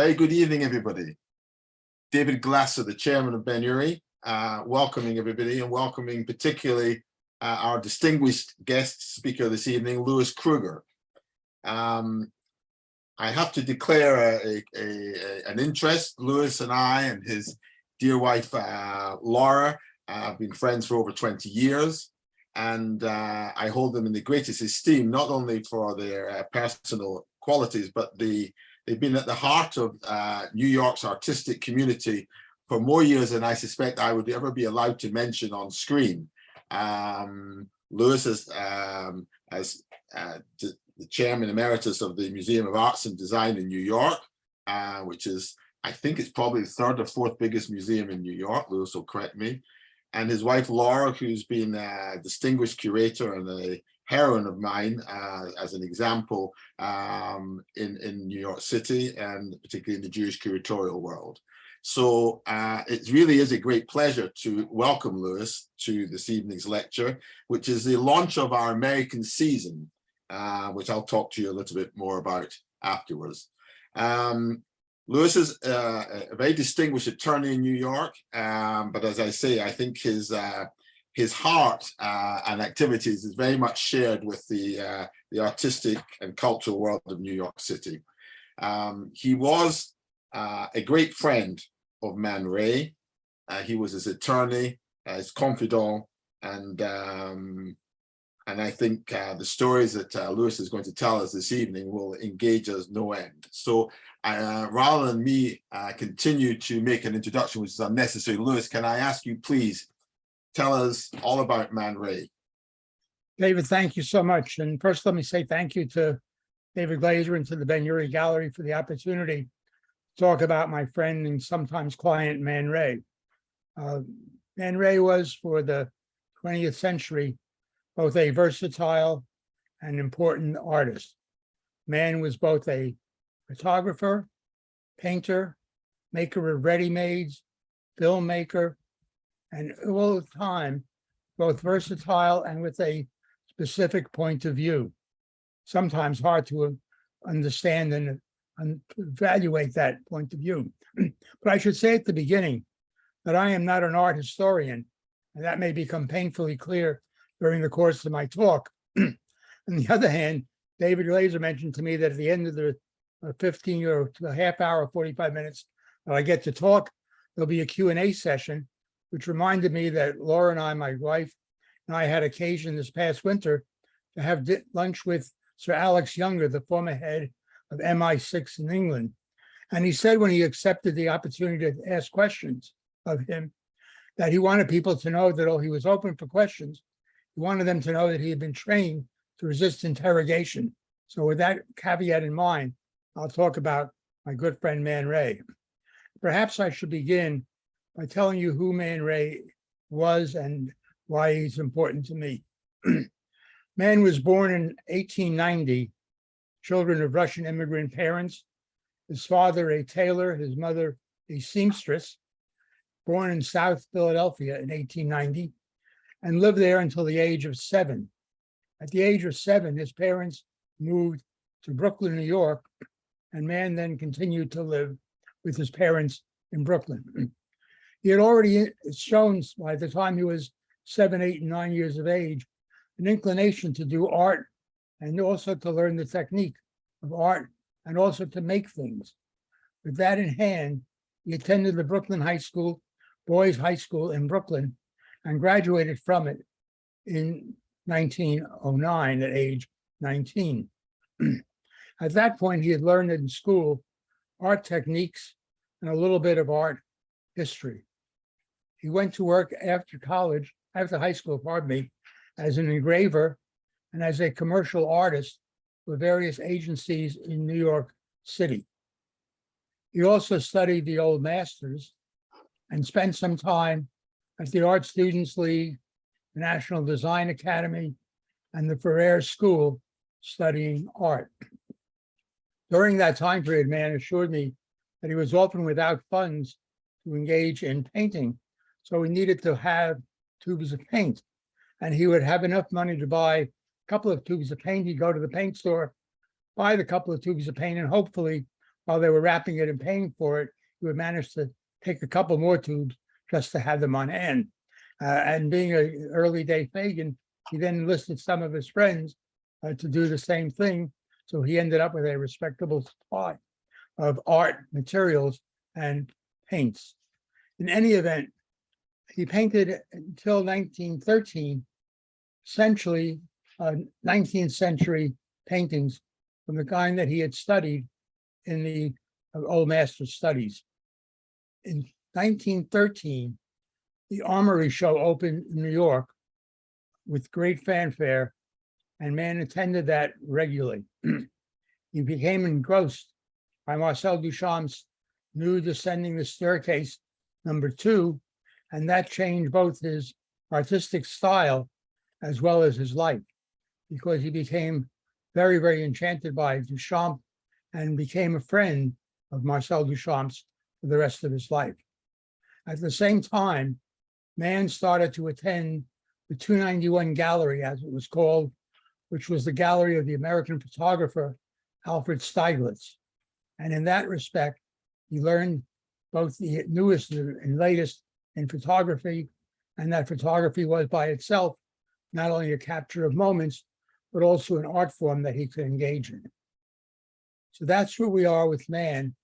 Very good evening, everybody. David Glasser, the chairman of Ben-Uri, welcoming everybody and welcoming particularly our distinguished guest speaker this evening, Louis Kruger. I have to declare an interest. Louis and I and his dear wife, Laura, have been friends for over 20 years. And I hold them in the greatest esteem, not only for their personal qualities, but they've been at the heart of New York's artistic community for more years than I suspect I would ever be allowed to mention on screen. Louis is the chairman emeritus of the Museum of Arts and Design in New York, which is, I think it's probably the third or fourth biggest museum in New York. Louis will correct me. And his wife, Laura, who's been a distinguished curator and a heroine of mine as an example in New York City, and particularly in the Jewish curatorial world. So it really is a great pleasure to welcome Louis to this evening's lecture, which is the launch of our American season, which I'll talk to you a little bit more about afterwards. Louis is a very distinguished attorney in New York, but as I say, I think his heart and activities is very much shared with the artistic and cultural world of New York City. He was a great friend of Man Ray. He was his attorney, his confidant, and I think the stories that Louis is going to tell us this evening will engage us no end. So rather than me continue to make an introduction, which is unnecessary, Louis, can I ask you please tell us all about Man Ray? David, thank you so much. And first, let me say thank you to David Glazer and to the Ben-Uri Gallery for the opportunity to talk about my friend and sometimes client, Man Ray. Man Ray was, for the 20th century, both a versatile and important artist. Man was both a photographer, painter, maker of ready-mades, filmmaker, and all the time, both versatile and with a specific point of view. Sometimes hard to understand and evaluate that point of view. But I should say at the beginning that I am not an art historian, and that may become painfully clear during the course of my talk. On the other hand, David Glazer mentioned to me that at the end of the 15 or a half hour, 45 minutes that I get to talk, there'll be a Q&A session, which reminded me that Laura and I, my wife, and I had occasion this past winter to have lunch with Sir Alex Younger, the former head of MI6 in England. And he said when he accepted the opportunity to ask questions of him, that he wanted people to know that, oh, he was open for questions. He wanted them to know that he had been trained to resist interrogation. So with that caveat in mind, I'll talk about my good friend, Man Ray. Perhaps I should begin by telling you who Man Ray was and why he's important to me. Man was born in 1890, children of Russian immigrant parents. His father, a tailor, his mother, a seamstress, born in South Philadelphia in 1890, and lived there until the age of 7. At the age of 7, his parents moved to Brooklyn, New York, and Man then continued to live with his parents in Brooklyn. He had already shown by the time he was 7, 8, and 9 years of age, an inclination to do art and also to learn the technique of art and also to make things. With that in hand, he attended the Brooklyn High School, Boys High School in Brooklyn, and graduated from it in 1909 at age 19. At that point, he had learned in school art techniques and a little bit of art history. He went to work after college, after high school, pardon me, as an engraver and as a commercial artist with various agencies in New York City. He also studied the old masters and spent some time at the Art Students League, the National Design Academy, and the Ferrer School studying art. During that time period, Man assured me that he was often without funds to engage in painting, so he needed to have tubes of paint. And he would have enough money to buy a couple of tubes of paint. He'd go to the paint store, buy the couple of tubes of paint, and hopefully while they were wrapping it and paying for it, he would manage to take a couple more tubes just to have them on hand. And being an early day Fagin, he then enlisted some of his friends to do the same thing. So he ended up with a respectable supply of art materials and paints. In any event, he painted until 1913, essentially 19th century paintings from the kind that he had studied in the Old Master's studies. In 1913, the Armory Show opened in New York with great fanfare, and Mann attended that regularly. He became engrossed by Marcel Duchamp's Nude Descending the Staircase #2, and that changed both his artistic style as well as his life, because he became very, very enchanted by Duchamp and became a friend of Marcel Duchamp's for the rest of his life. At the same time, Mann started to attend the 291 Gallery, as it was called, which was the gallery of the American photographer Alfred Stieglitz. And in that respect, he learned both the newest and latest in photography, and that photography was by itself not only a capture of moments, but also an art form that he could engage in. So that's where we are with Mann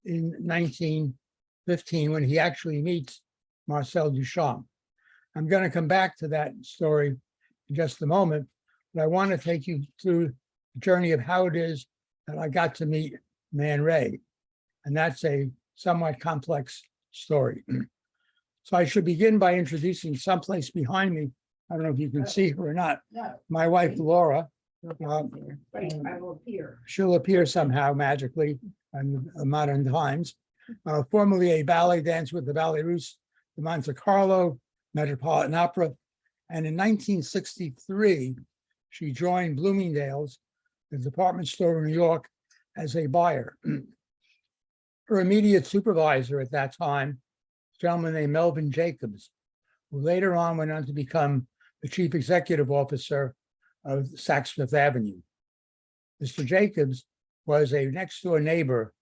in 1915, when he actually meets Marcel Duchamp. I'm going to come back to that story in just a moment, but I want to take you through the journey of how it is that I got to meet Man Ray. And that's a somewhat complex story. So I should begin by introducing someplace behind me. I don't know if you can see her or not. My wife, Laura. Wait, I will appear. She'll appear somehow magically in modern times. Formerly a ballet dancer with the Ballet Russe de Monte Carlo, Metropolitan Opera. And in 1963, she joined Bloomingdale's, the department store in New York, as a buyer. Her immediate supervisor at that time, a gentleman named Melvin Jacobs, who later on went on to become the chief executive officer of Saks Fifth Avenue. Mr. Jacobs was a next door neighbor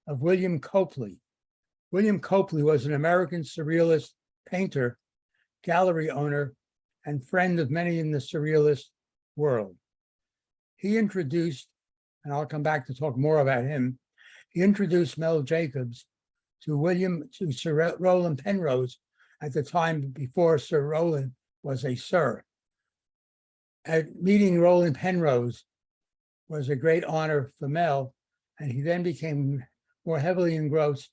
of William Copley. William Copley was an American surrealist painter, gallery owner, and friend of many in the surrealist world. He introduced, and I'll come back to talk more about him, he introduced Mel Jacobs to Sir Roland Penrose at the time before Sir Roland was a sir. At meeting Roland Penrose was a great honor for Mel, and he then became more heavily engrossed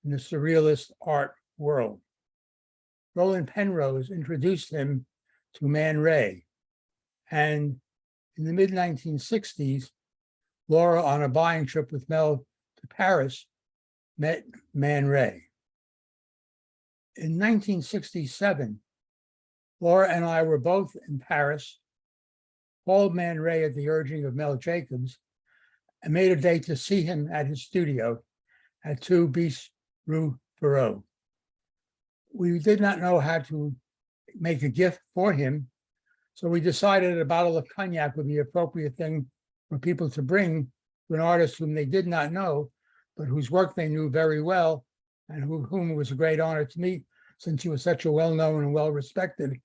in the surrealist art world. Roland Penrose introduced him to Man Ray, and in the mid-1960s, Laura, on a buying trip with Mel to Paris, met Man Ray. In 1967, Laura and I were both in Paris, called Man Ray at the urging of Mel Jacobs, and made a date to see him at his studio at 2 bis Rue Férou. We did not know how to make a gift for him, so we decided a bottle of cognac would be the appropriate thing for people to bring to an artist whom they did not know, but whose work they knew very well, and whom it was a great honor to meet, since he was such a well-known and well-respected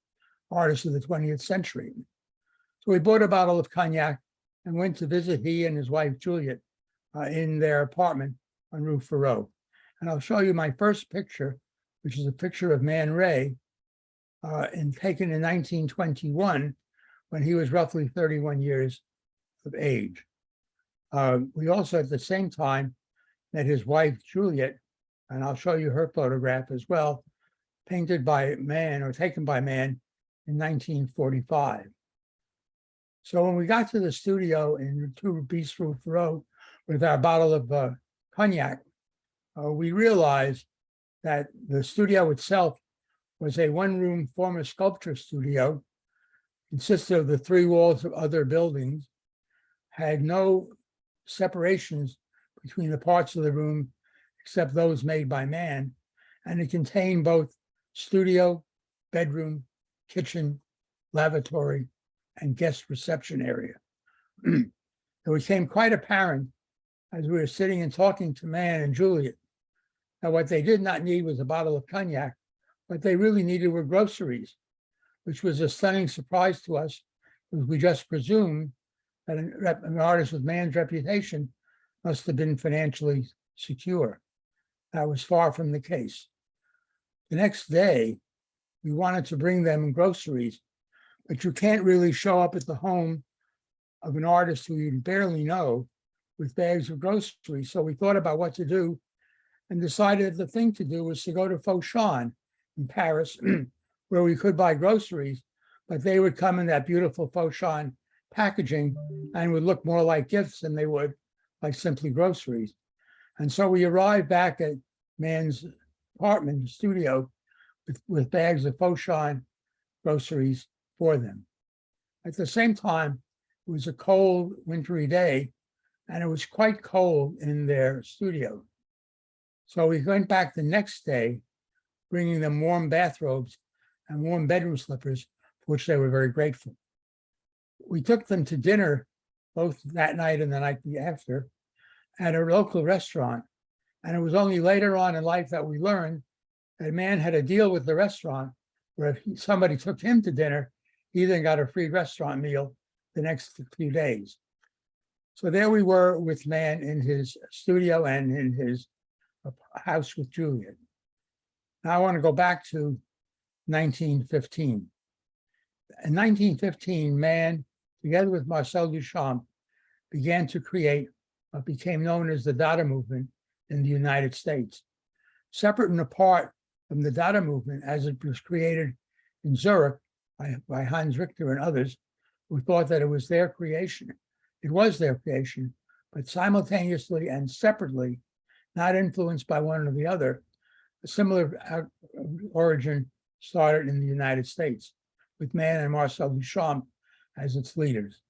artist of the 20th century. So we bought a bottle of cognac and went to visit he and his wife, Juliet, in their apartment on Rue Férou. And I'll show you my first picture, which is a picture of Man Ray, taken in 1921, when he was roughly 31 years of age. We also, at the same time, met his wife, Juliet, and I'll show you her photograph as well, painted by Man, or taken by Man, in 1945. So when we got to the studio in 2 bis Rue Férou with our bottle of cognac, we realized that the studio itself was a one-room former sculpture studio, consisted of the 3 walls of other buildings, had no separations between the parts of the room except those made by Man, and it contained both studio, bedroom, kitchen, lavatory, and guest reception area. It became quite apparent as we were sitting and talking to Man and Juliet. Now, what they did not need was a bottle of cognac. What they really needed were groceries, which was a stunning surprise to us, because we just presumed that an artist with Man's reputation must have been financially secure. That was far from the case. The next day, we wanted to bring them groceries, but you can't really show up at the home of an artist who you barely know with bags of groceries. So we thought about what to do and decided the thing to do was to go to Fauchon in Paris, where we could buy groceries, but they would come in that beautiful Fauchon packaging and would look more like gifts than they would like simply groceries. And so we arrived back at Man's apartment studio with bags of Fauchon groceries for them. At the same time, it was a cold, wintry day, and it was quite cold in their studio. So we went back the next day, bringing them warm bathrobes and warm bedroom slippers, for which they were very grateful. We took them to dinner both that night and the night after at a local restaurant. And it was only later on in life that we learned that Man had a deal with the restaurant where if somebody took him to dinner, he then got a free restaurant meal the next few days. So there we were with Man in his studio and in his house with Juliet. Now I want to go back to 1915. In 1915, Man, together with Marcel Duchamp, began to create what became known as the Dada movement in the United States. Separate and apart from the Dada movement as it was created in Zurich by Hans Richter and others, who thought that it was their creation. It was their creation, but simultaneously and separately, not influenced by one or the other, a similar origin started in the United States with Man and Marcel Duchamp as its leaders.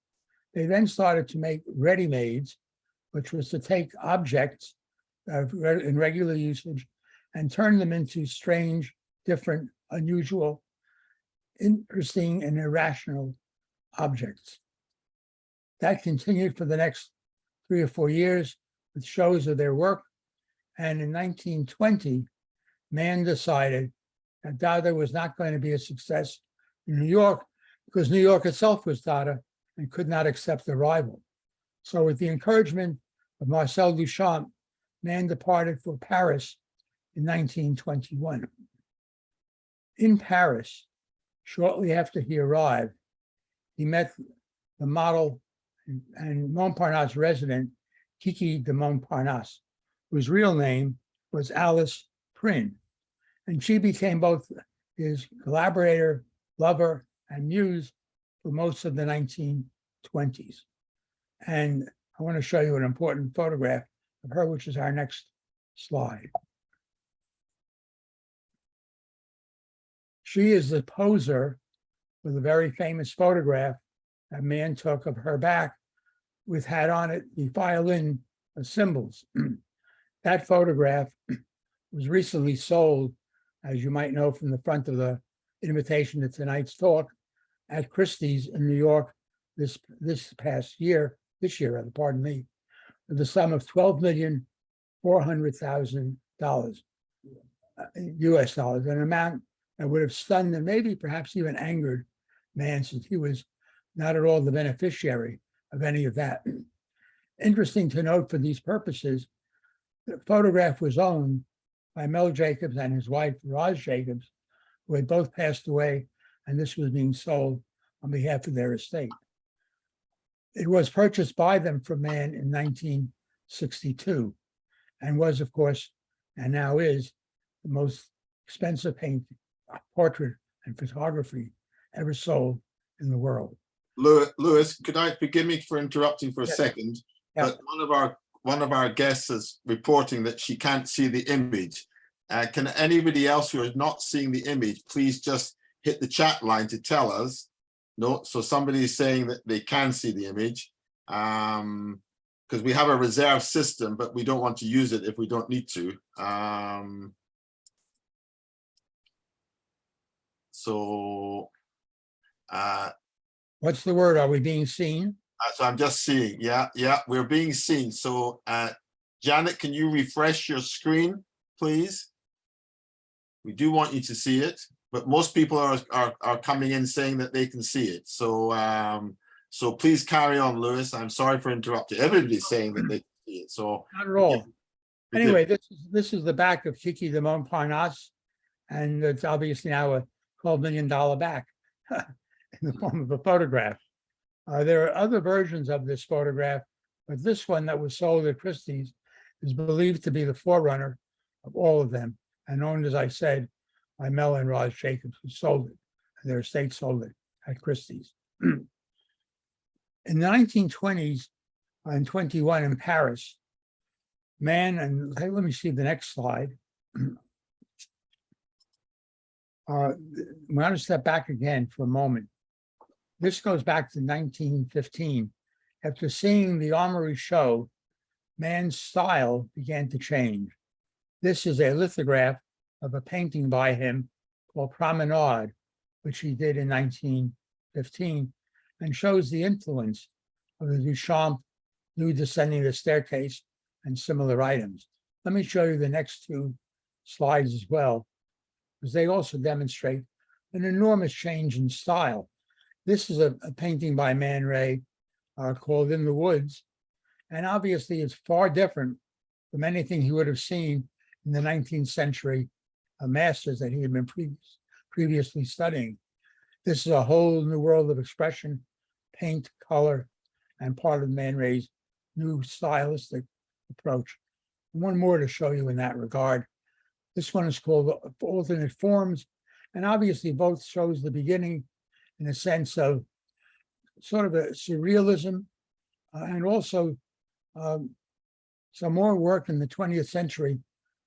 They then started to make ready-mades, which was to take objects in regular usage and turn them into strange, different, unusual, interesting, and irrational objects. That continued for the next 3 or 4 years with shows of their work. And in 1920, Man decided that Dada was not going to be a success in New York because New York itself was Dada and could not accept the rival. So with the encouragement of Marcel Duchamp, Man departed for Paris in 1921. In Paris, shortly after he arrived, he met the model and Montparnasse resident, Kiki de Montparnasse, whose real name was Alice Prynne. And she became both his collaborator, lover, and muse for most of the 1920s. And I want to show you an important photograph of her, which is our next slide. She is the poser for the very famous photograph that Man took of her back with had on it the violin of symbols. That photograph was recently sold, as you might know from the front of the invitation to tonight's talk, at Christie's in New York this year, pardon me, for the sum of $12,400,000 US dollars, an amount that would have stunned and maybe perhaps even angered Man, since he was not at all the beneficiary of any of that. Interesting to note for these purposes, the photograph was owned by Mel Jacobs and his wife, Roz Jacobs, who had both passed away, and this was being sold on behalf of their estate. It was purchased by them from Man in 1962 and was, of course, and now is, the most expensive portrait and photography ever sold in the world. Louis, could I forgive me for interrupting for a Yes. second? Yeah. But one of our guests is reporting that she can't see the image. Can anybody else who is not seeing the image please just hit the chat line to tell us? No, so somebody is saying that they can see the image, because we have a reserve system, but we don't want to use it if we don't need to. What's the word? Are we being seen? So I'm just seeing, yeah, we're being seen. So Janet, can you refresh your screen, please? We do want you to see it, but most people are coming in saying that they can see it. So so please carry on, Lewis. I'm sorry for interrupting. Everybody's saying that they can see it. So Not at all. we Anyway, did. this is the back of Kiki de Montparnasse, and it's obviously now a $12 million back in the form of a photograph. There are other versions of this photograph, but this one that was sold at Christie's is believed to be the forerunner of all of them, and owned, as I said, by Mel and Roz Jacobs, who sold it. Their estate sold it at Christie's. In the 1920s and 21 in Paris, and hey, let me see the next slide. I'm going to step back again for a moment. This goes back to 1915. After seeing the Armory show, Mann's style began to change. This is a lithograph of a painting by him called Promenade, which he did in 1915, and shows the influence of the Duchamp New Descending the Staircase and similar items. Let me show you the next two slides as well, because they also demonstrate an enormous change in style. This is a painting by Man Ray called In the Woods, and obviously it's far different from anything he would have seen in the 19th century masters that he had been previously studying. This is a whole new world of expression, paint, color, and part of Man Ray's new stylistic approach. One more to show you in that regard. This one is called Alternate Forms, and obviously both shows the beginning in a sense of sort of a surrealism and also some more work in the 20th century,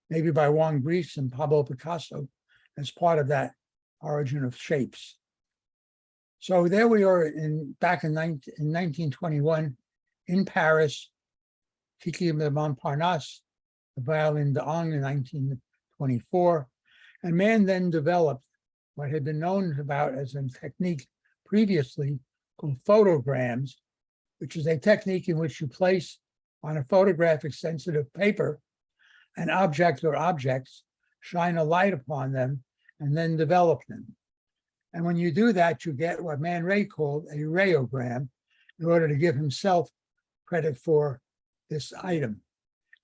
maybe by Juan Gris and Pablo Picasso, as part of that origin of shapes. So there we are back in 1921 in Paris, Kiki de Montparnasse, the violin d'Ang in 1924. And Mann then developed what had been known about as a technique previously called photograms, which is a technique in which you place on a photographic sensitive paper an object or objects, shine a light upon them, and then develop them. And when you do that, you get what Man Ray called a rayogram in order to give himself credit for this item.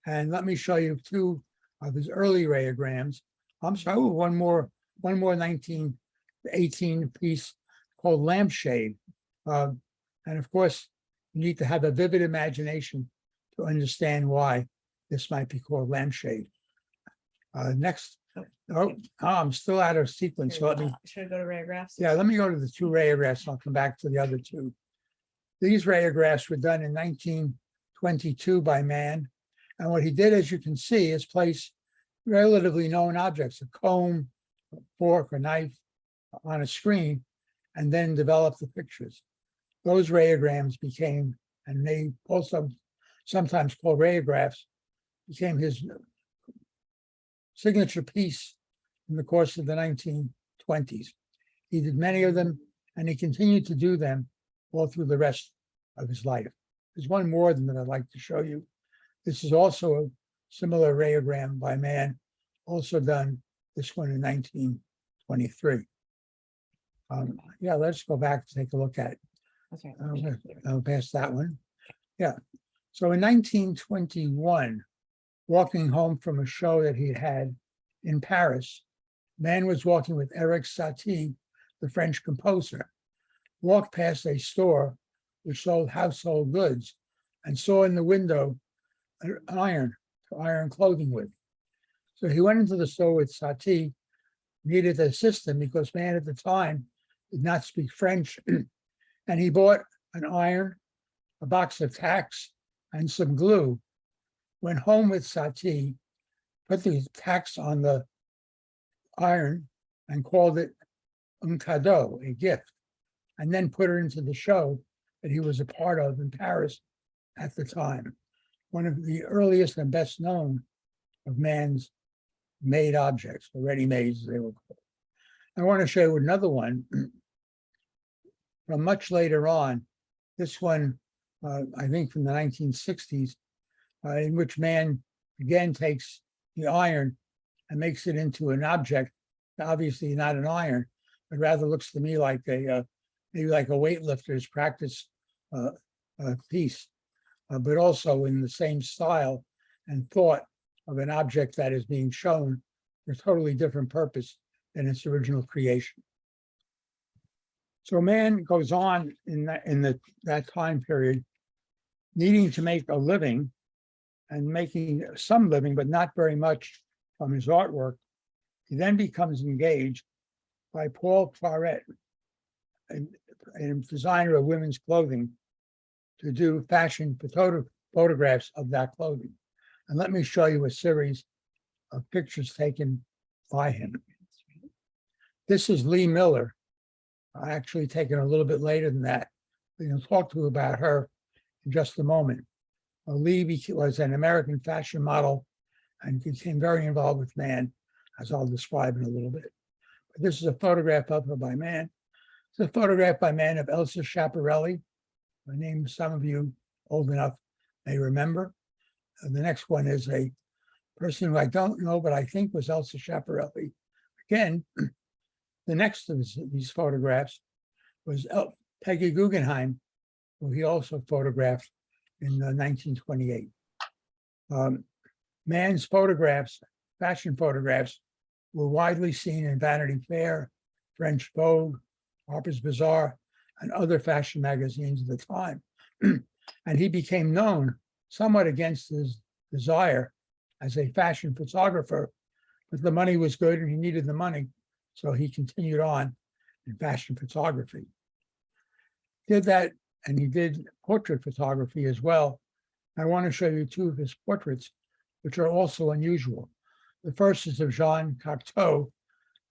And let me show you two of his early rayograms. I'm sorry, one more 1918 piece called Lampshade. And of course, you need to have a vivid imagination to understand why this might be called Lampshade. Next. Oh, I'm still out of sequence. So let me. Should I go to rayographs? Yeah, let me go to the two rayographs. I'll come back to the other two. These rayographs were done in 1922 by Mann. And what he did, as you can see, is place relatively known objects, a comb, a fork, a knife on a screen, and then develop the pictures. Those rayograms became, and they also sometimes called rayographs, became his signature piece in the course of the 1920s. He did many of them, and he continued to do them all through the rest of his life. There's one more than that I'd like to show you. This is also a similar rayogram by Mann, also done, this one in 1923. Yeah, let's go back and take a look at it. That's right. I'll pass that one. Yeah. So in 1921, walking home from a show that he had in Paris, Mann was walking with Erik Satie, the French composer, walked past a store which sold household goods and saw in the window an iron to iron clothing with. So he went into the store with Satie, needed to assist him because Mann at the time did not speak French. And he bought an iron, a box of tacks, and some glue. Went home with Satie, put the tacks on the iron and called it un cadeau, a gift, and then put her into the show that he was a part of in Paris at the time. One of the earliest and best known of Mann's made objects, or ready-made as they were called. I want to show you another one from much later on. This one I think from the 1960s, in which man again takes the iron and makes it into an object, obviously not an iron, but rather looks to me like maybe like a weightlifter's practice piece, but also in the same style and thought of an object that is being shown for a totally different purpose than its original creation. So man goes on in that time period, needing to make a living and making some living, but not very much from his artwork. He then becomes engaged by Paul Claret, a designer of women's clothing, to do fashion photographs of that clothing. And let me show you a series of pictures taken by him. This is Lee Miller, actually taken a little bit later than that. We're going to talk to you about her in just a moment. Lee was an American fashion model and became very involved with man, as I'll describe in a little bit. But this is a photograph of her by man. It's a photograph by man of Elsa Schiaparelli, a name some of you old enough may remember. And the next one is a person who I don't know, but I think was Elsa Schiaparelli. Again, the next of these photographs was Peggy Guggenheim, who he also photographed in 1928. Man's photographs, fashion photographs, were widely seen in Vanity Fair, French Vogue, Harper's Bazaar, and other fashion magazines at the time. And he became known somewhat against his desire as a fashion photographer, but the money was good and he needed the money. So he continued on in fashion photography. Did that, and he did portrait photography as well. I want to show you two of his portraits, which are also unusual. The first is of Jean Cocteau,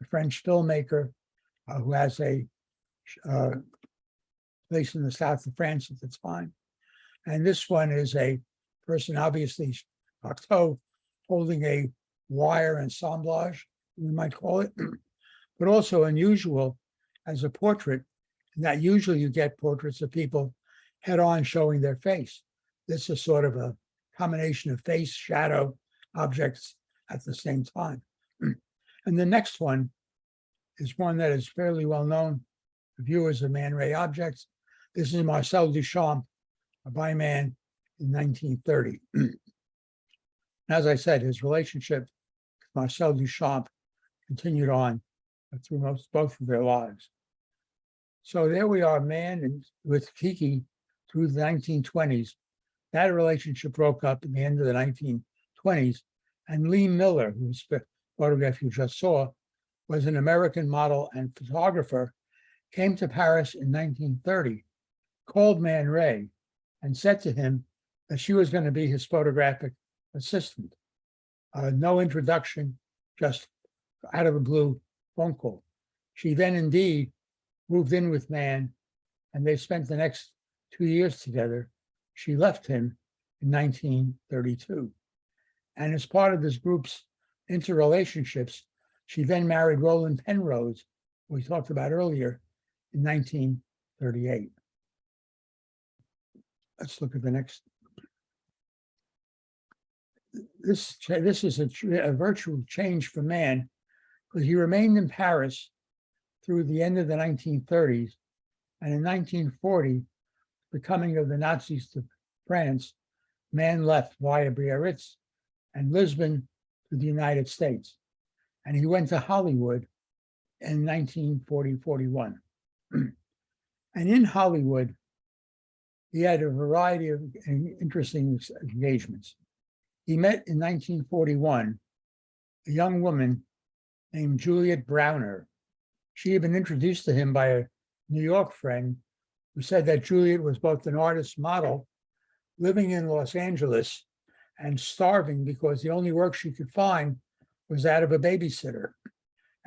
a French filmmaker who has a place in the south of France at the time. And this one is a person, obviously Cocteau, holding a wire assemblage, we might call it, but also unusual as a portrait, in that usually you get portraits of people head on showing their face. This is sort of a combination of face, shadow, objects at the same time. And the next one is one that is fairly well known to viewers of Man Ray objects. This is Marcel Duchamp by man in 1930. As I said, his relationship with Marcel Duchamp continued on through both of their lives. So there we are, man with Kiki through the 1920s. That relationship broke up in the end of the 1920s. And Lee Miller, whose photograph you just saw, was an American model and photographer, came to Paris in 1930, called Man Ray, and said to him that she was going to be his photographic assistant. No introduction, just out of the blue phone call. She then indeed moved in with Man, and they spent the next 2 years together. She left him in 1932. And as part of this group's interrelationships, she then married Roland Penrose, who we talked about earlier, in 1938. Let's look at the next. This is a virtual change for Man, because he remained in Paris through the end of the 1930s. And in 1940, the coming of the Nazis to France, Man left via Biarritz and Lisbon to the United States. And he went to Hollywood in 1940-41. And in Hollywood, he had a variety of interesting engagements. He met in 1941 a young woman named Juliet Browner. She had been introduced to him by a New York friend who said that Juliet was both an artist model living in Los Angeles and starving because the only work she could find was that of a babysitter.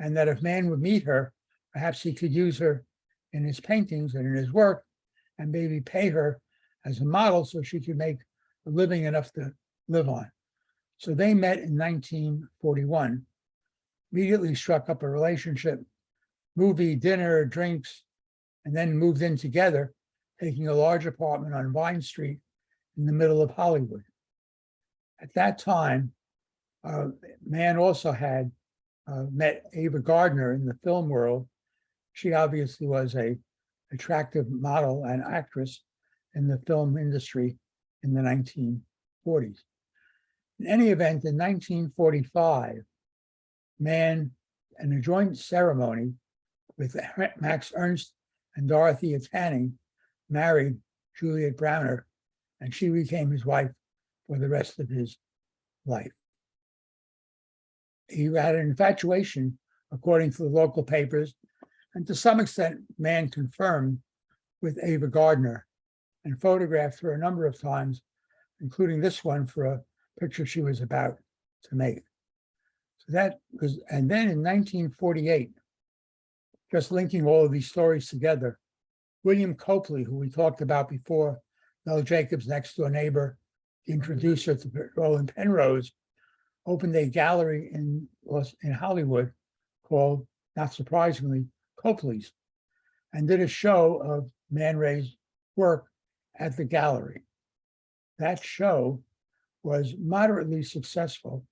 And that if Man would meet her, perhaps he could use her in his paintings and in his work and maybe pay her as a model so she could make a living enough to live on. So they met in 1941, immediately struck up a relationship, movie, dinner, drinks, and then moved in together, taking a large apartment on Vine Street in the middle of Hollywood. At that time, Mann also had met Ava Gardner in the film world. She obviously was a attractive model and actress in the film industry in the 1940s. In any event, in 1945, Mann, in a joint ceremony with Max Ernst and Dorothea Tanning, married Juliet Browner, and she became his wife for the rest of his life. He had an infatuation, according to the local papers, and to some extent, Mann confirmed, with Ava Gardner, and photographed her a number of times, including this one for a picture she was about to make. So that was, and then in 1948, just linking all of these stories together, William Copley, who we talked about before, Mel Jacobs' next door neighbor, the introducer to Roland Penrose, opened a gallery in Hollywood called, not surprisingly, Copley's, and did a show of Man Ray's work at the gallery. That show was moderately successful,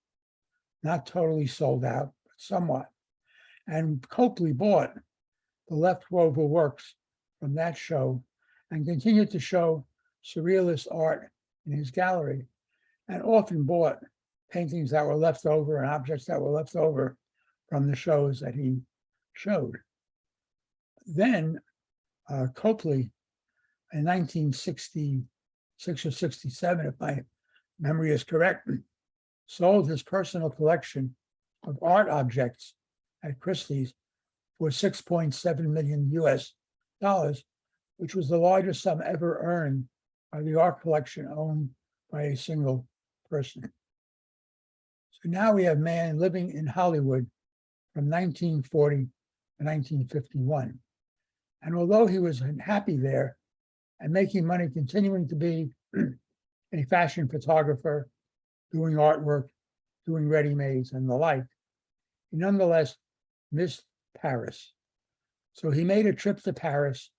not totally sold out, but somewhat. And Copley bought the leftover works from that show and continued to show surrealist art in his gallery, and often bought paintings that were left over and objects that were left over from the shows that he showed. Then Copley, in 1966 or 67, if my memory is correct, sold his personal collection of art objects at Christie's for $6.7 million US, which was the largest sum ever earned by the art collection owned by a single person. So now we have Mann living in Hollywood from 1940 to 1951. And although he was happy there and making money, continuing to be a fashion photographer, doing artwork, doing ready-mades and the like, he nonetheless missed Paris. So he made a trip to Paris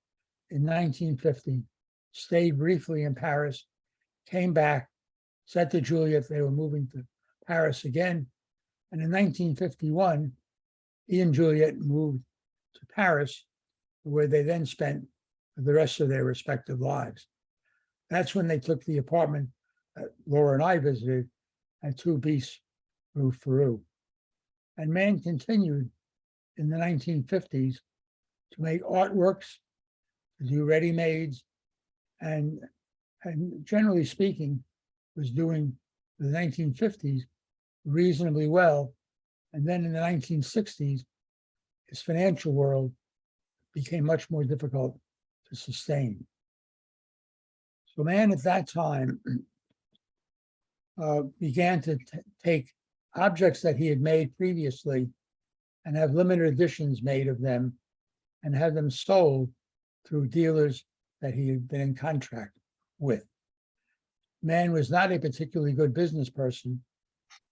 in 1950, stayed briefly in Paris, came back, said to Juliet they were moving to Paris again. And in 1951, he and Juliet moved to Paris, where they then spent the rest of their respective lives. That's when they took the apartment that Laura and I visited at 2 Bis Rue Ferrou. And Mann continued in the 1950s to make artworks, to do ready-mades, and generally speaking, was doing the 1950s reasonably well. And then in the 1960s, his financial world became much more difficult to sustain. So Mann at that time began to take objects that he had made previously and have limited editions made of them and have them sold through dealers that he had been in contract with. Mann was not a particularly good business person,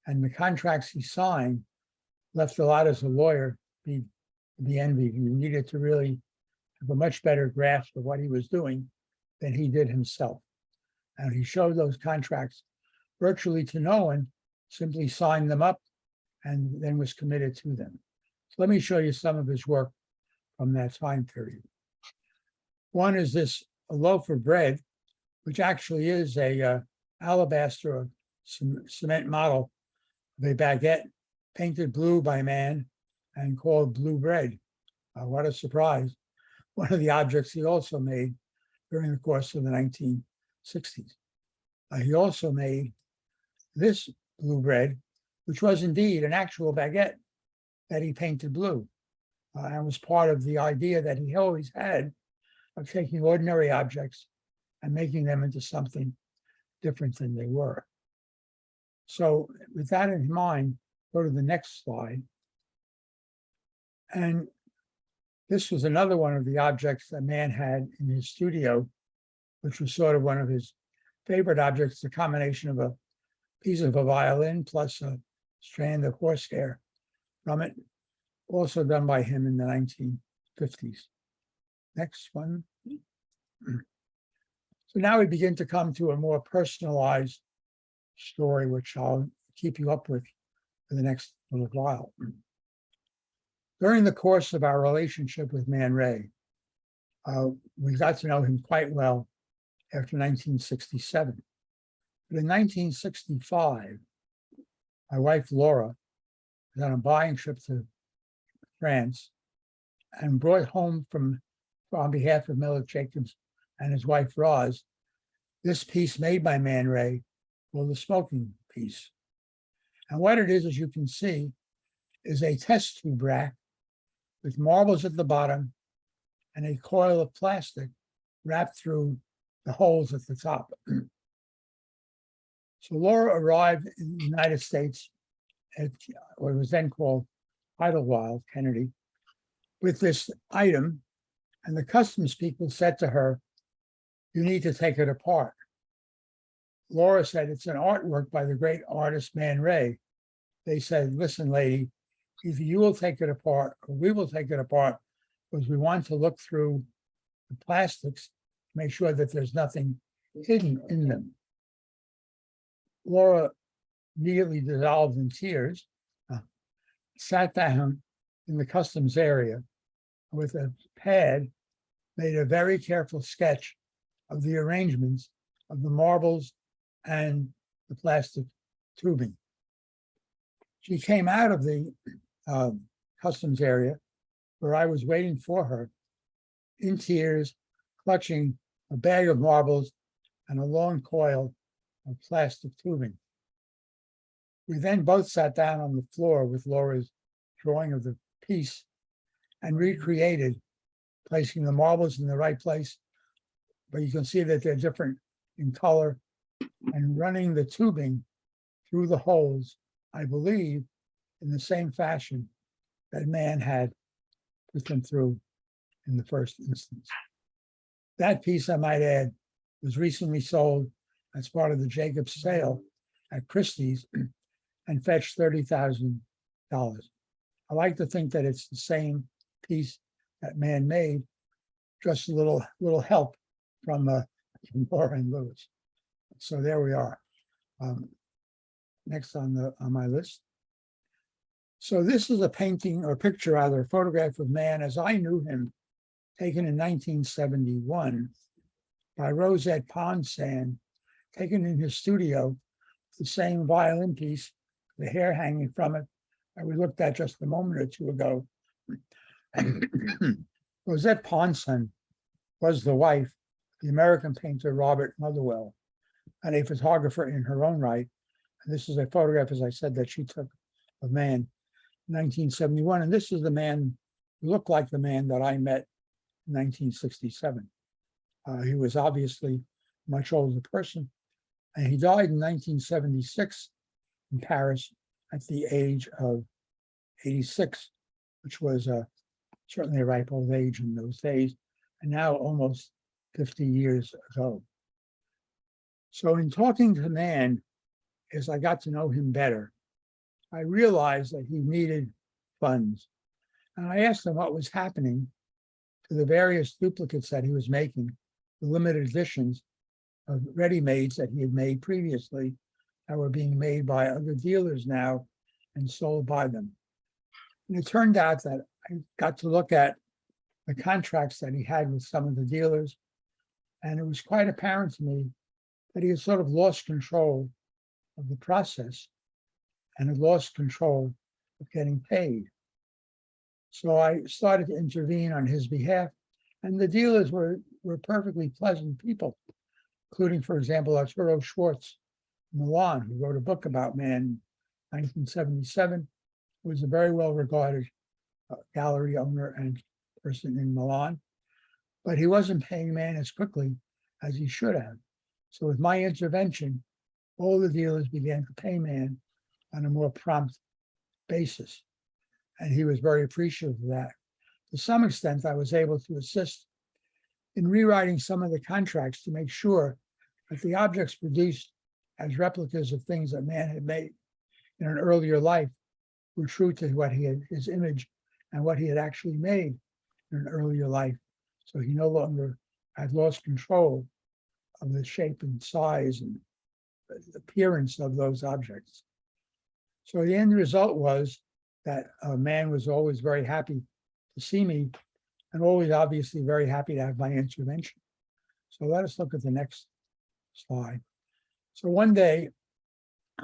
and the contracts he signed left a lot as a lawyer to be envied. He needed to really have a much better grasp of what he was doing than he did himself. And he showed those contracts virtually to no one, simply signed them up and then was committed to them. So let me show you some of his work from that time period. One is this loaf of bread, which actually is a alabaster or cement model of a baguette painted blue by Mann and called Blue Bread. What a surprise. One of the objects he also made during the course of the 1960s. He also made this blue bread, which was indeed an actual baguette that he painted blue. And was part of the idea that he always had of taking ordinary objects and making them into something different than they were. So with that in mind, go to the next slide. And this was another one of the objects that Mann had in his studio, which was sort of one of his favorite objects, a combination of a piece of a violin plus a strand of horsehair from it, also done by him in the 1950s. Next one. So now we begin to come to a more personalized story, which I'll keep you up with for the next little while. During the course of our relationship with Man Ray, we got to know him quite well after 1967. But in 1965, my wife Laura was on a buying trip to France and brought home on behalf of Miller Jacobs and his wife Roz, this piece made by Man Ray called the Smoking Piece. And what it is, as you can see, is a test tube rack with marbles at the bottom and a coil of plastic wrapped through the holes at the top. So Laura arrived in the United States at what was then called Idlewild, Kennedy, with this item, and the customs people said to her, "You need to take it apart." Laura said, "It's an artwork by the great artist Man Ray." They said, "Listen, lady, either you will take it apart or we will take it apart because we want to look through the plastics to make sure that there's nothing hidden in them." Laura immediately dissolved in tears, sat down in the customs area with a pad, made a very careful sketch of the arrangements of the marbles and the plastic tubing. She came out of the customs area where I was waiting for her in tears, clutching a bag of marbles and a long coil of plastic tubing. We then both sat down on the floor with Laura's drawing of the piece and recreated, placing the marbles in the right place. But you can see that they're different in color, and running the tubing through the holes, I believe, in the same fashion that Man had put them through in the first instance. That piece, I might add, was recently sold as part of the Jacobs sale at Christie's and fetched $30,000. I like to think that it's the same piece that Man made, just a little help from Laura and Lewis. So there we are. Next on my list. So this is a painting or picture, rather, a photograph of Man as I knew him, taken in 1971 by Rosette Ponsand, taken in his studio, the same violin piece, the hair hanging from it that we looked at just a moment or two ago. Rosette Ponsand was the wife of the American painter Robert Motherwell, and a photographer in her own right. And this is a photograph, as I said, that she took of Man in 1971. And this is the man who looked like the man that I met in 1967. He was obviously a much older person, and he died in 1976 in Paris at the age of 86, which was certainly a ripe old age in those days, and now almost 50 years ago. So in talking to Man, as I got to know him better, I realized that he needed funds. And I asked him what was happening to the various duplicates that he was making, the limited editions of ready-mades that he had made previously that were being made by other dealers now and sold by them. And it turned out that I got to look at the contracts that he had with some of the dealers, and it was quite apparent to me that he had sort of lost control of the process and had lost control of getting paid. So I started to intervene on his behalf, and the dealers were perfectly pleasant people, including, for example, Arturo Schwartz in Milan, who wrote a book about Man in 1977, who was a very well-regarded gallery owner and person in Milan, but he wasn't paying Man as quickly as he should have. So with my intervention, all the dealers began to pay Man on a more prompt basis. And he was very appreciative of that. To some extent, I was able to assist in rewriting some of the contracts to make sure that the objects produced as replicas of things that Man had made in an earlier life were true to what he had, his image, and what he had actually made in an earlier life. So he no longer had lost control of the shape and size and appearance of those objects. So the end result was that a man was always very happy to see me and always obviously very happy to have my intervention. So let us look at the next slide. So one day,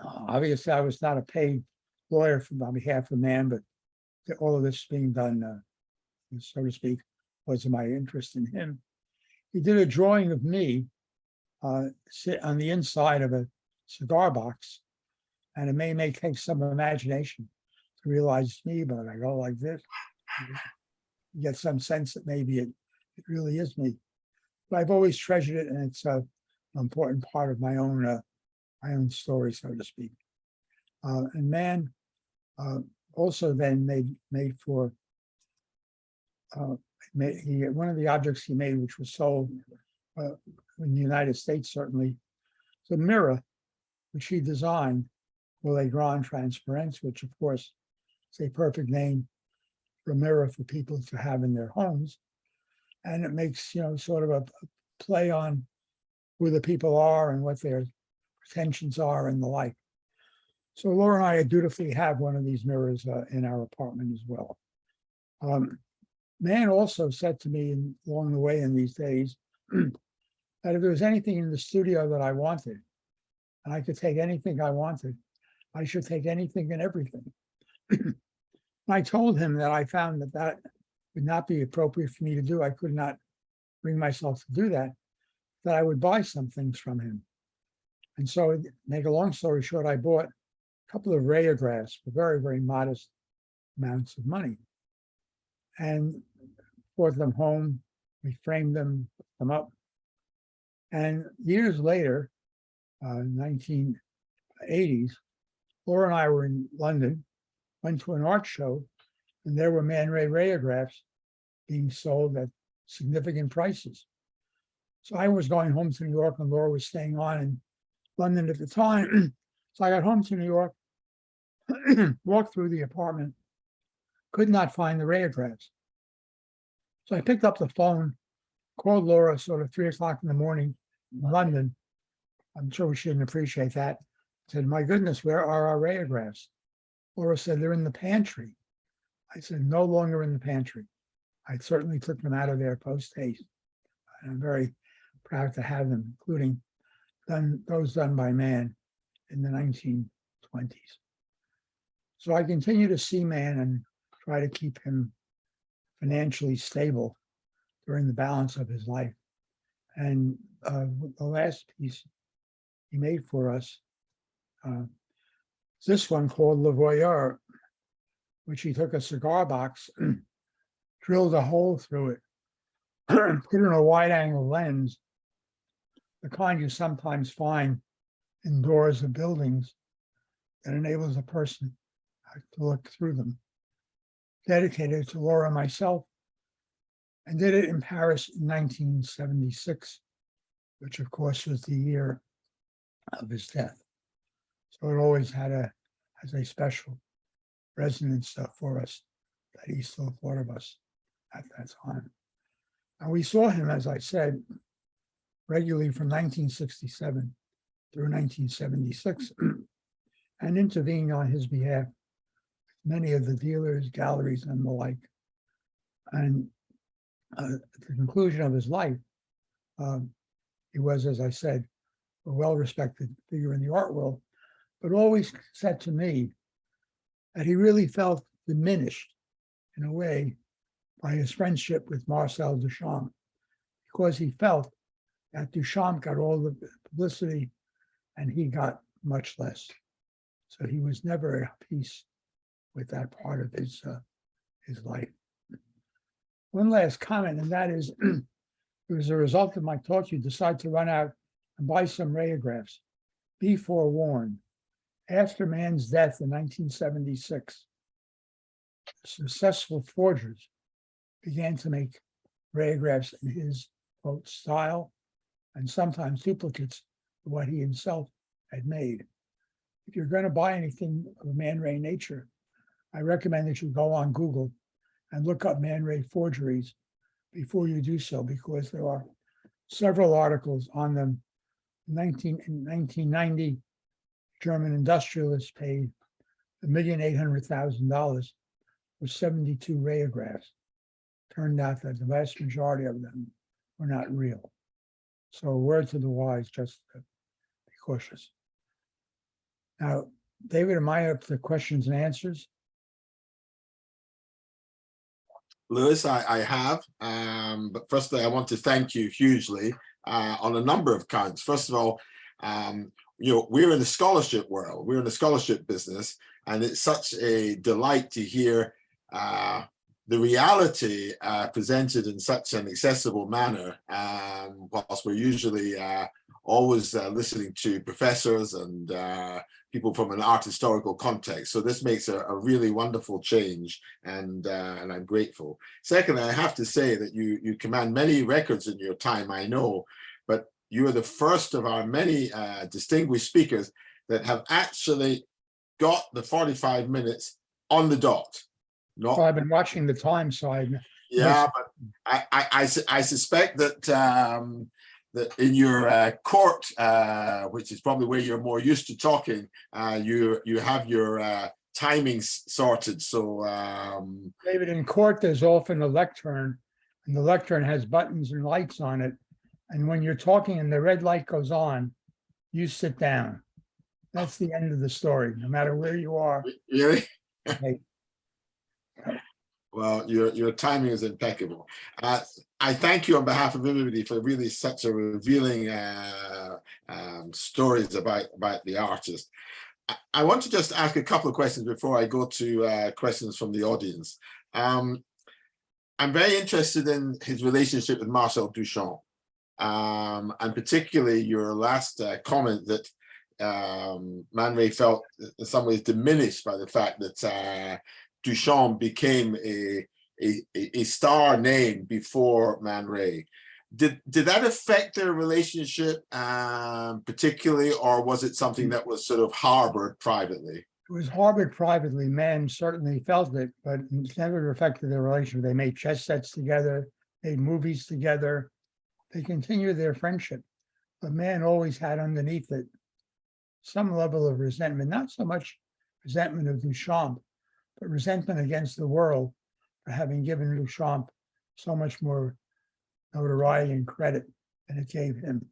obviously I was not a paid lawyer on behalf of man, but all of this being done, so to speak, was my interest in him. He did a drawing of me sit on the inside of a cigar box, and it may take some imagination to realize it's me, but I go like this. You get some sense that maybe it really is me. But I've always treasured it, and it's an important part of my own story, so to speak. And man also then made for one of the objects he made, which was sold in the United States, certainly, the mirror, which he designed for a Grand Transparence, which of course is a perfect name for a mirror for people to have in their homes. And it makes, sort of a play on who the people are and what their pretensions are and the like. So Laura and I dutifully have one of these mirrors in our apartment as well. Man also said to me along the way in these days that if there was anything in the studio that I wanted, and I could take anything I wanted, I should take anything and everything. I told him that I found that would not be appropriate for me to do. I could not bring myself to do that, that I would buy some things from him. And so, make a long story short, I bought a couple of rayographs for very, very modest amounts of money and brought them home. We framed them, put them up. And years later, 1980s, Laura and I were in London, went to an art show, and there were Man Ray rayographs being sold at significant prices. So I was going home to New York, and Laura was staying on in London at the time. So I got home to New York, walked through the apartment, could not find the rayographs. So I picked up the phone, called Laura sort of 3 o'clock in the morning in London. I'm sure she didn't appreciate that. I said, my goodness, where are our rayographs? Laura said, they're in the pantry. I said, no longer in the pantry. I certainly took them out of there post haste. And I'm very proud to have them, including those done by man in the 1920s. So I continue to see man and try to keep him financially stable during the balance of his life. And the last piece he made for us, this one called Le Voyeur, which he took a cigar box, drilled a hole through it, put in a wide angle lens, the kind you sometimes find in doors of buildings that enables a person to look through them. Dedicated to Laura and myself, and did it in Paris in 1976, which of course was the year of his death. So it always has a special resonance for us that he still thought of us at that time. And we saw him, as I said, regularly from 1967 through 1976 and intervened on his behalf with many of the dealers, galleries, and the like. And at the conclusion of his life, he was, as I said, a well-respected figure in the art world, but always said to me that he really felt diminished in a way by his friendship with Marcel Duchamp, because he felt that Duchamp got all the publicity and he got much less. So he was never at peace with that part of his life. One last comment, and that is, it was a result of my talk, you decide to run out and buy some rayographs. Be forewarned. After man's death in 1976, successful forgers began to make rayographs in his, quote, style, and sometimes duplicates of what he himself had made. If you're going to buy anything of Man Ray nature, I recommend that you go on Google and look up Man Ray forgeries before you do so, because there are several articles on them. In 1990, German industrialists paid $1,800,000 for 72 radiographs. Turned out that the vast majority of them were not real. So a word to the wise, just to be cautious. Now, David, am I up to questions and answers? Lewis, I have, but firstly, I want to thank you hugely on a number of counts. First of all, we're in the scholarship world, we're in the scholarship business, and it's such a delight to hear the reality presented in such an accessible manner, whilst we're usually always listening to professors and people from an art historical context. So this makes a really wonderful change, and I'm grateful. Secondly, I have to say that you command many records in your time, I know, but you are the first of our many distinguished speakers that have actually got the 45 minutes on the dot. Not, Well, I've been watching the time, so yeah, but I suspect that that in your court, which is probably where you're more used to talking, you have your timings sorted. So David, in court, there's often a lectern, and the lectern has buttons and lights on it. And when you're talking and the red light goes on, you sit down. That's the end of the story, no matter where you are. really, Okay. well, your timing is impeccable. I thank you on behalf of everybody for really such a revealing stories about the artist. I want to just ask a couple of questions before I go to questions from the audience. I'm very interested in his relationship with Marcel Duchamp, and particularly your last comment that Man Ray felt in some ways diminished by the fact that Duchamp became a star name before Man Ray. Did that affect their relationship particularly, or was it something that was sort of harbored privately? It was harbored privately. Man certainly felt it, but it never affected their relationship. They made chess sets together, made movies together. They continued their friendship. But Man always had underneath it some level of resentment, not so much resentment of Duchamp, but resentment against the world for having given Duchamp so much more notoriety and credit than it gave him.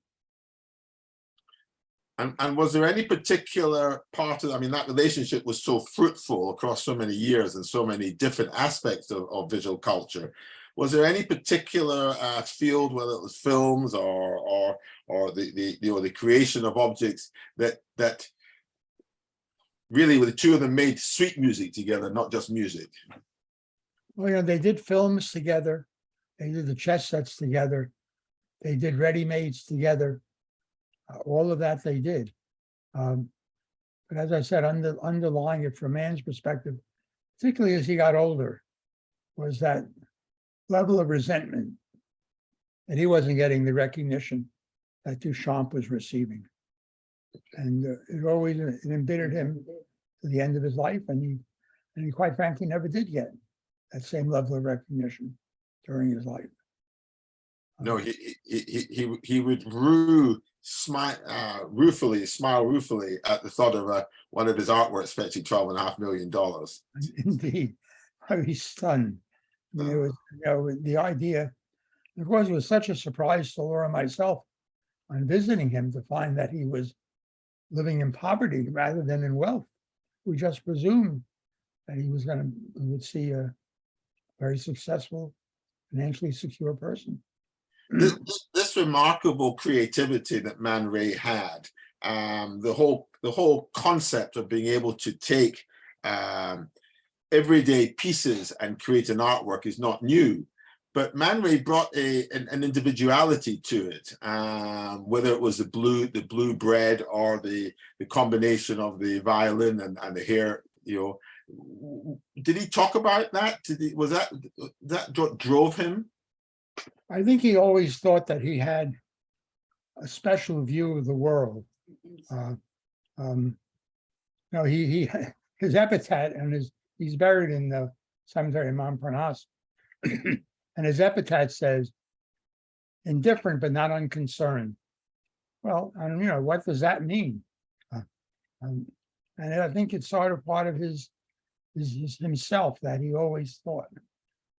And was there any particular part of, I mean, that relationship was so fruitful across so many years and so many different aspects of visual culture. Was there any particular field, whether it was films or the creation of objects that really the two of them made sweet music together, not just music? Well, they did films together. They did the chess sets together. They did ready-mades together. All of that they did. But as I said, underlying it from Man's perspective, particularly as he got older, was that level of resentment that he wasn't getting the recognition that Duchamp was receiving. And it embittered him to the end of his life, and he quite frankly never did get that same level of recognition during his life. No, he would smile ruefully at the thought of one of his artworks fetching $12.5 million. Indeed, I was stunned. I mean, it was, the idea, of course, it was such a surprise to Laura and myself on visiting him to find that he was living in poverty rather than in wealth. We just presumed that he would see a very successful, financially secure person. This remarkable creativity that Man Ray had, the whole concept of being able to take everyday pieces and create an artwork is not new, but Man Ray brought an individuality to it, whether it was the blue bread or the combination of the violin and the hair. Did he talk about that? Was that what drove him? I think he always thought that he had a special view of the world. His epitaph, and he's buried in the cemetery of Montparnasse, and his epitaph says, indifferent but not unconcerned. Well, and what does that mean? And I think it's sort of part of his himself, that he always thought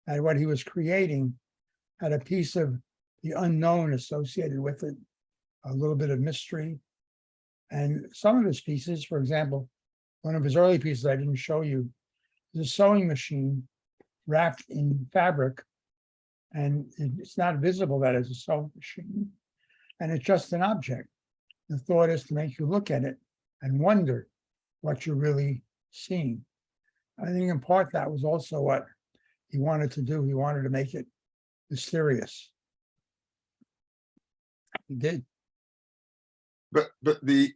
that what he was creating had a piece of the unknown associated with it, a little bit of mystery. And some of his pieces, for example, one of his early pieces I didn't show you, is a sewing machine wrapped in fabric. And it's not visible that it's a sewing machine. And it's just an object. The thought is to make you look at it and wonder what you're really seeing. I think in part that was also what he wanted to do. He wanted to make it mysterious. He did. But the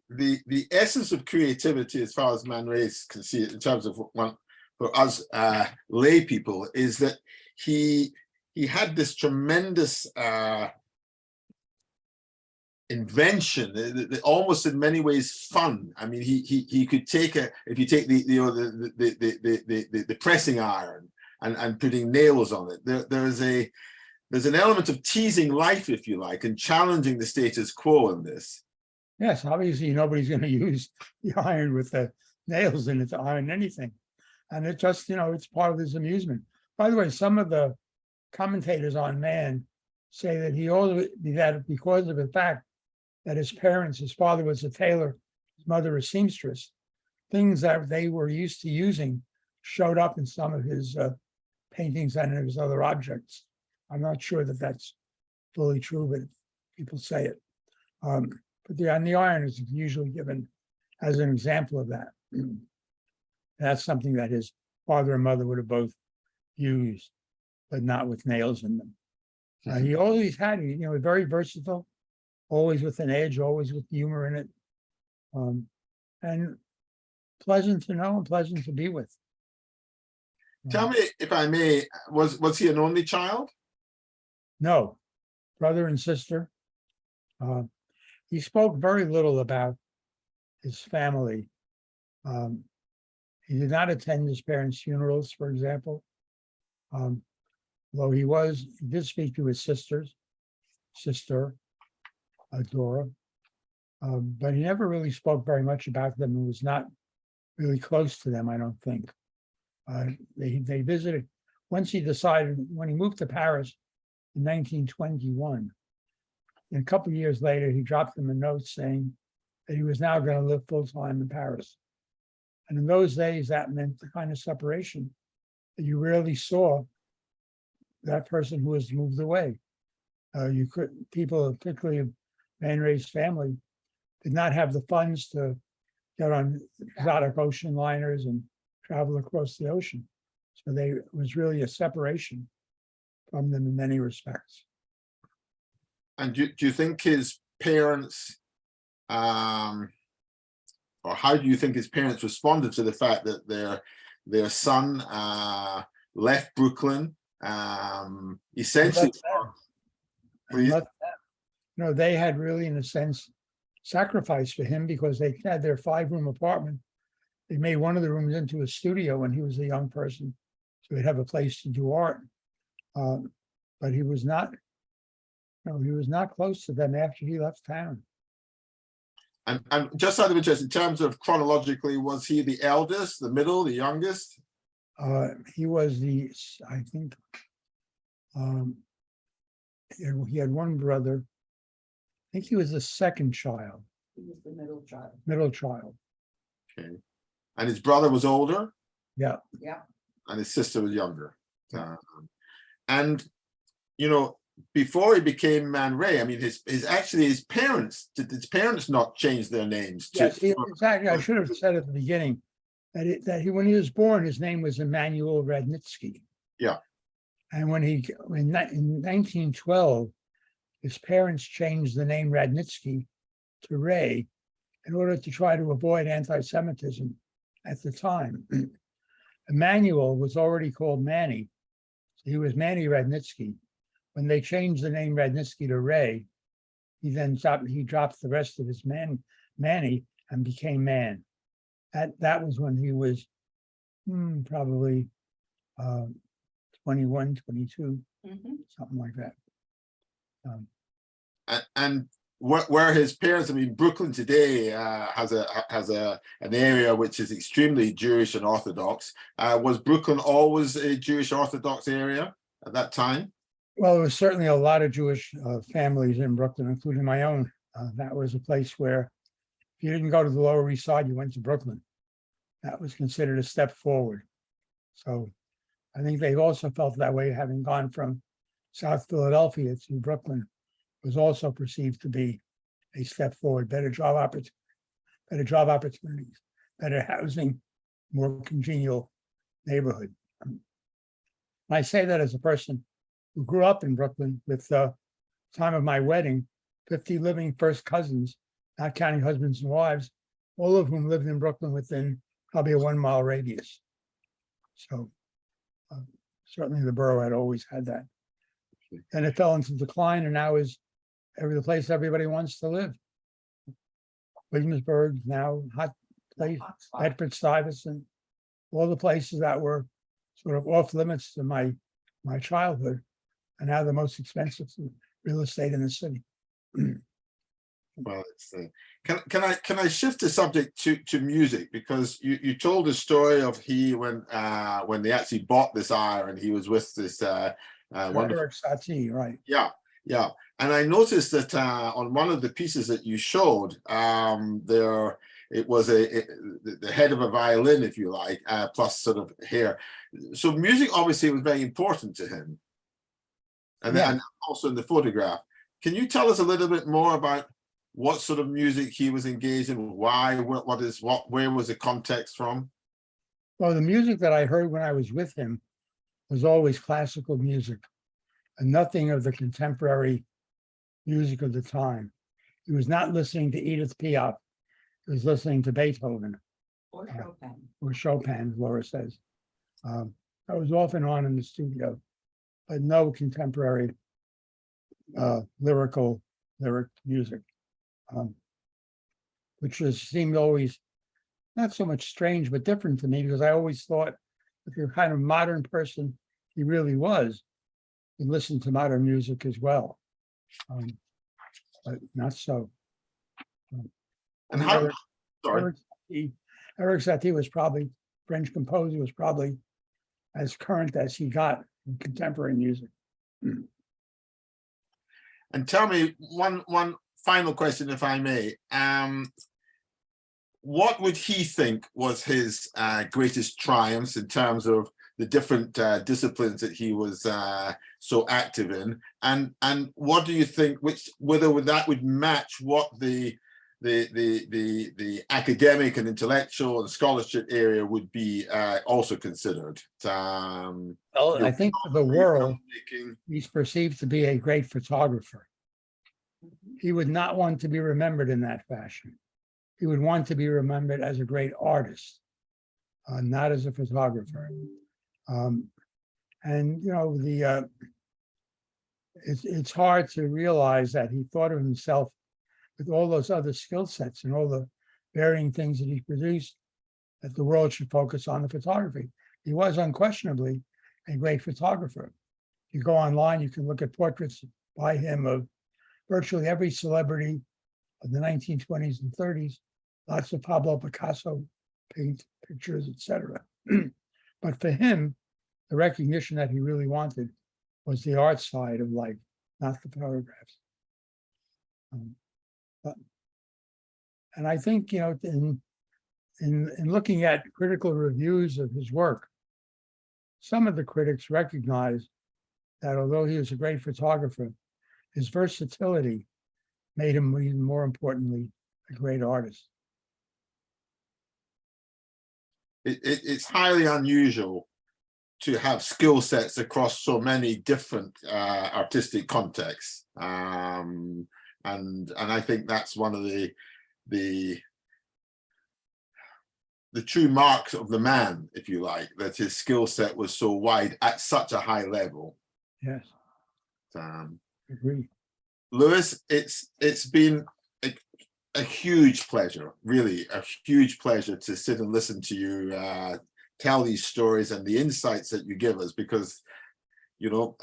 essence of creativity, as far as Man Ray can see it, in terms of one for us lay people, is that he had this tremendous invention, almost in many ways fun. I mean, he could take if you take the pressing iron and putting nails on it, there's an element of teasing life, if you like, and challenging the status quo in this. Yes, obviously nobody's going to use the iron with the nails in it to iron anything. And it just, it's part of his amusement. By the way, some of the commentators on Man say that he always that because of the fact that his father was a tailor, his mother a seamstress, things that they were used to using showed up in some of his paintings and his other objects. I'm not sure that that's fully true, but people say it. But the iron is usually given as an example of that. That's something that his father and mother would have both used, but not with nails in them. He always had, very versatile, always with an edge, always with humor in it, and pleasant to know and pleasant to be with. Tell me, if I may, was he an only child? No, brother and sister. He spoke very little about his family. He did not attend his parents' funerals, for example. Though he did speak to his sister, Dora, but he never really spoke very much about them and was not really close to them, I don't think. They visited, once he decided, when he moved to Paris in 1921, and a couple of years later, he dropped them a note saying that he was now going to live full-time in Paris. And in those days, that meant the kind of separation that you rarely saw that person who was moved away. People, particularly of Man Ray's family, did not have the funds to get on exotic ocean liners and travel across the ocean. So it was really a separation from them in many respects. And do you think his parents, or how do you think his parents responded to the fact that their son left Brooklyn, essentially? They had really, in a sense, sacrificed for him because they had their 5-room apartment. They made one of the rooms into a studio when he was a young person, so he'd have a place to do art. But he was not close to them after he left town. And just out of interest, in terms of chronologically, was he the eldest, the middle, the youngest? He was he had one brother. I think he was the second child. He was the middle child. Middle child. Okay. And his brother was older? Yeah. Yeah. And his sister was younger. And, before he became Man Ray, I mean, his parents, did his parents not change their names? Yes, exactly. I should have said at the beginning that when he was born, his name was Emanuel Radnitsky. Yeah. And in 1912, his parents changed the name Radnitsky to Ray in order to try to avoid anti-Semitism at the time. Emanuel was already called Manny. So he was Manny Radnitsky. When they changed the name Radnitsky to Ray, he dropped the rest of his Manny and became Man. That was when he was probably 21, 22, something like that. and where his parents, I mean, Brooklyn today has an area which is extremely Jewish and Orthodox. Was Brooklyn always a Jewish Orthodox area at that time? Well, there was certainly a lot of Jewish families in Brooklyn, including my own. That was a place where if you didn't go to the Lower East Side, you went to Brooklyn. That was considered a step forward. So I think they've also felt that way, having gone from South Philadelphia to Brooklyn was also perceived to be a step forward, better job opportunities, better housing, more congenial neighborhood. I say that as a person who grew up in Brooklyn with the time of my wedding, 50 living first cousins, not counting husbands and wives, all of whom lived in Brooklyn within probably a 1 mile radius. So certainly the borough had always had that. And it fell into decline and now is the place everybody wants to live. Williamsburg, now hot place, Bedford Stuyvesant, all the places that were sort of off limits to my childhood are now the most expensive real estate in the city. Well, it's can I shift the subject to music, because you told the story of when they actually bought this iron, he was with this wonderful Eric Satie, right? Yeah, and I noticed that on one of the pieces that you showed, there it was the head of a violin, if you like, plus sort of hair. So music obviously was very important to him, and also in the photograph. Can you tell us a little bit more about what sort of music he was engaged in? Why? Where was the context from? Well, the music that I heard when I was with him was always classical music and nothing of the contemporary music of the time. He was not listening to Edith Piaf. He was listening to Beethoven. Or Chopin. Or Chopin, Laura says. I was off and on in the studio, but no contemporary lyric music, which seemed always not so much strange, but different to me, because I always thought if you're kind of modern person, he really was, you listen to modern music as well, but not so. And how? Sorry. Eric Satie was probably, French composer, was probably as current as he got in contemporary music. And tell me one final question, if I may. What would he think was his greatest triumphs in terms of the different disciplines that he was so active in, and what do you think? Whether that would match what the academic and intellectual and scholarship area would be also considered? Well, I think for the world, he's perceived to be a great photographer. He would not want to be remembered in that fashion. He would want to be remembered as a great artist, not as a photographer. And you know, it's hard to realize that he thought of himself with all those other skill sets and all the varying things that he produced, that the world should focus on the photography. He was unquestionably a great photographer. If you go online, you can look at portraits by him of virtually every celebrity of the 1920s and 30s, lots of Pablo Picasso paint pictures, etc. But for him, the recognition that he really wanted was the art side of life, not the photographs. And I think, you know, in looking at critical reviews of his work, some of the critics recognize that although he was a great photographer, his versatility made him, even more importantly, a great artist. It's highly unusual to have skill sets across so many different artistic contexts, and I think that's one of the true marks of the man, if you like, that his skill set was so wide at such a high level. Yes, agree. Lewis, it's been a huge pleasure, really a huge pleasure to sit and listen to you tell these stories and the insights that you give us, because you know,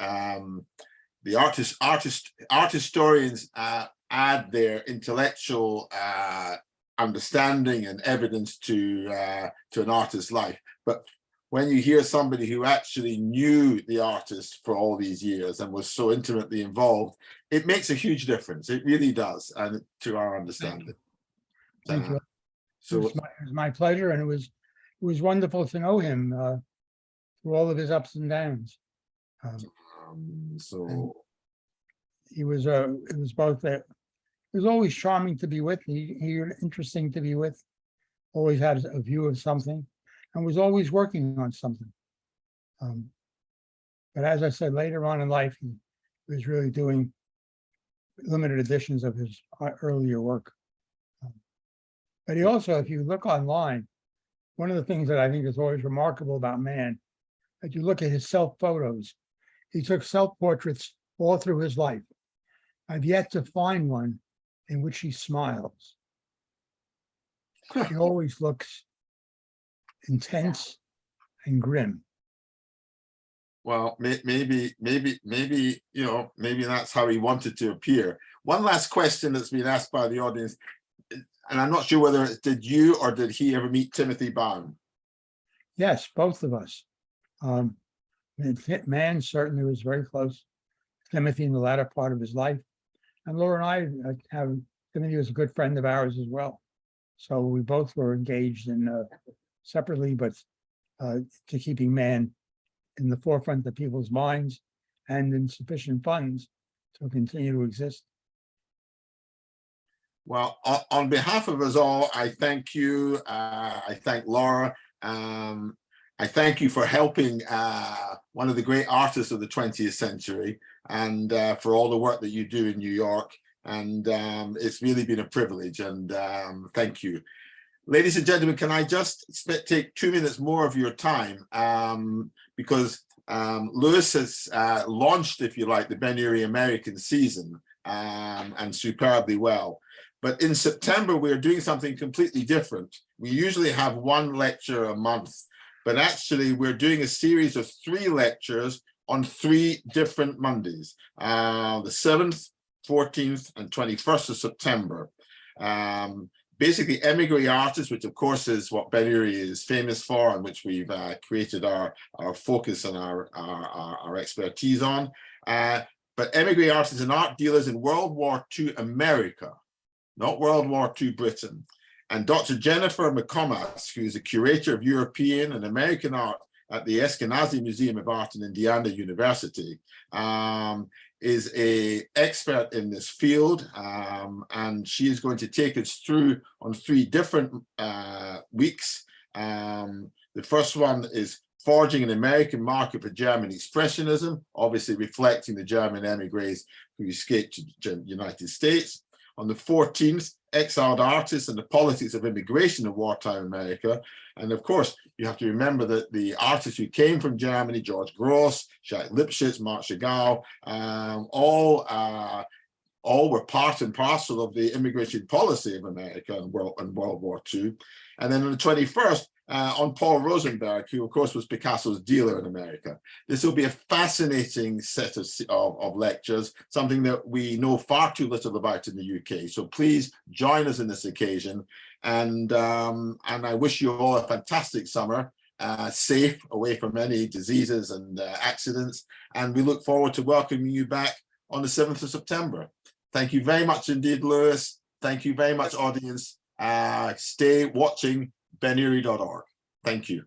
the art historians add their intellectual understanding and evidence to an artist's life. But when you hear somebody who actually knew the artist for all these years and was so intimately involved, it makes a huge difference. It really does, and to our understanding. Thank you. So It was my pleasure, and it was wonderful to know him through all of his ups and downs. so It was both it was always charming to be with. He was interesting to be with. Always had a view of something, and was always working on something. But as I said, later on in life, he was really doing limited editions of his earlier work. But he also, if you look online, one of the things that I think is always remarkable about Mann, that you look at his self photos, he took self-portraits all through his life. I've yet to find one in which he smiles. He always looks intense and grim. well, maybe that's how he wanted to appear. One last question that's been asked by the audience, and I'm not sure whether it did you or did he ever meet Timothy Bound? Yes, both of us. Mann certainly was very close to Timothy in the latter part of his life. And Laura and I have, Timothy was a good friend of ours as well. So we both were engaged in separately, but to keeping Mann in the forefront of people's minds and in sufficient funds to continue to exist. Well, on behalf of us all, I thank you. I thank Laura. I thank you for helping one of the great artists of the 20th century, and for all the work that you do in New York. And it's really been a privilege, and thank you. Ladies and gentlemen, can I just take 2 minutes more of your time? Because Lewis has launched, if you like, the Ben Urey American season, and superbly well. But in September, we're doing something completely different. We usually have one lecture a month, but actually we're doing a series of 3 lectures on 3 different Mondays, the 7th, 14th, and 21st of September. Basically emigre artists, which of course is what Ben Urey is famous for, and which we've created our focus and our expertise on. But emigre artists and art dealers in World War II America, not World War II Britain. And Dr. Jennifer McComas, who's a curator of European and American art at the Eskenazi Museum of Art in Indiana University, is an expert in this field, and she is going to take us through on 3 different weeks. The first one is Forging an American Market for German Expressionism, obviously reflecting the German emigres who escaped to the United States. On the 14th, Exiled Artists and the Politics of Immigration in Wartime America. And of course, you have to remember that the artists who came from Germany, George Grosz, Jacques Lipchitz, Marc Chagall, all were part and parcel of the immigration policy of America in World War II. And then on the 21st, on Paul Rosenberg, who of course was Picasso's dealer in America. This will be a fascinating set of lectures, something that we know far too little about in the UK. So please join us in this occasion. And I wish you all a fantastic summer, safe, away from any diseases and accidents. And we look forward to welcoming you back on the 7th of September. Thank you very much indeed, Lewis. Thank you very much, audience. Stay watching benury.org. Thank you.